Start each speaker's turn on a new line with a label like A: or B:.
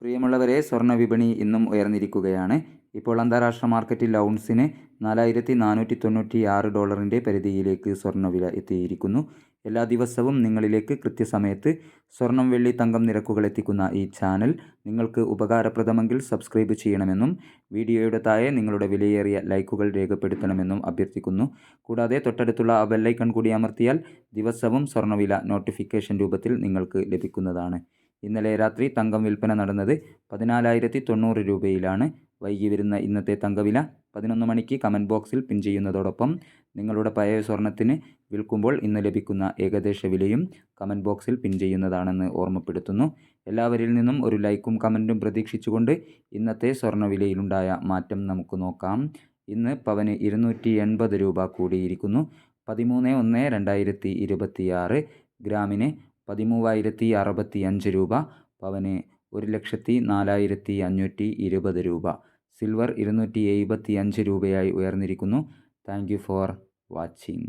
A: പ്രിയമുള്ളവരെ, സ്വർണ്ണ വിപണി ഇന്നും ഉയർന്നിരിക്കുകയാണ്. ഇപ്പോൾ അന്താരാഷ്ട്ര മാർക്കറ്റിൽ ഔൺസിന് $4,496 പരിധിയിലേക്ക് സ്വർണ്ണവില എത്തിയിരിക്കുന്നു. എല്ലാ ദിവസവും നിങ്ങളിലേക്ക് കൃത്യസമയത്ത് സ്വർണം, വെള്ളി, തങ്കം നിരക്കുകൾ എത്തിക്കുന്ന ഈ ചാനൽ നിങ്ങൾക്ക് ഉപകാരപ്രദമെങ്കിൽ സബ്സ്ക്രൈബ് ചെയ്യണമെന്നും വീഡിയോയുടെ താഴെ നിങ്ങളുടെ വിലയേറിയ ലൈക്കുകൾ രേഖപ്പെടുത്തണമെന്നും അഭ്യർത്ഥിക്കുന്നു. കൂടാതെ തൊട്ടടുത്തുള്ള ആ ബെല്ലൈക്കൺ കൂടി അമർത്തിയാൽ ദിവസവും സ്വർണ്ണവില നോട്ടിഫിക്കേഷൻ രൂപത്തിൽ നിങ്ങൾക്ക് ലഭിക്കുന്നതാണ്. ഇന്നലെ രാത്രി തങ്കം വിൽപ്പന നടന്നത് 14,090 രൂപയിലാണ്. വൈകി വരുന്ന ഇന്നത്തെ തങ്കവില 11 മണിക്ക് കമൻറ്റ് ബോക്സിൽ പിൻ ചെയ്യുന്നതോടൊപ്പം നിങ്ങളുടെ പഴയ സ്വർണത്തിന് വിൽക്കുമ്പോൾ ഇന്ന് ലഭിക്കുന്ന ഏകദേശ വിലയും കമൻറ്റ് ബോക്സിൽ പിൻ ചെയ്യുന്നതാണെന്ന് ഓർമ്മപ്പെടുത്തുന്നു. എല്ലാവരിൽ നിന്നും ഒരു ലൈക്കും കമൻറ്റും പ്രതീക്ഷിച്ചുകൊണ്ട് ഇന്നത്തെ സ്വർണ്ണവിലയിലുണ്ടായ മാറ്റം നമുക്ക് നോക്കാം. ഇന്ന് പവന് 280 രൂപ കൂടിയിരിക്കുന്നു. 13/1/2026. ഗ്രാമിന് 13,065 രൂപ. പവന് 1,04,520 രൂപ. സിൽവർ 275 രൂപയായി ഉയർന്നിരിക്കുന്നു. Thank you for watching.